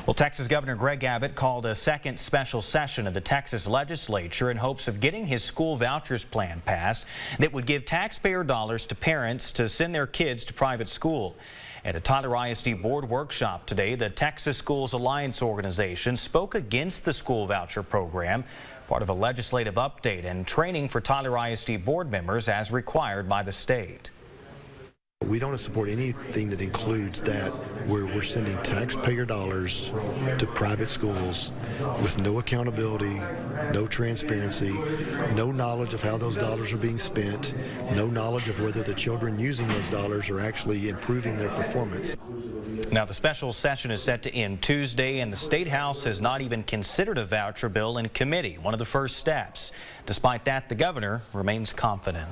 Well, Texas Governor Greg Abbott called a second special session of the Texas legislature in hopes of getting his school vouchers plan passed that would give taxpayer dollars to parents to send their kids to private school. At a Tyler ISD board workshop today, the Texas Schools Alliance organization spoke against the school voucher program, part of a legislative update and training for Tyler ISD board members as required by the state. We don't support anything that includes that where we're sending taxpayer dollars to private schools with no accountability, no transparency, no knowledge of how those dollars are being spent, no knowledge of whether the children using those dollars are actually improving their performance. Now, the special session is set to end Tuesday, and the State House has not even considered a voucher bill in committee, one of the first steps. Despite that, the governor remains confident.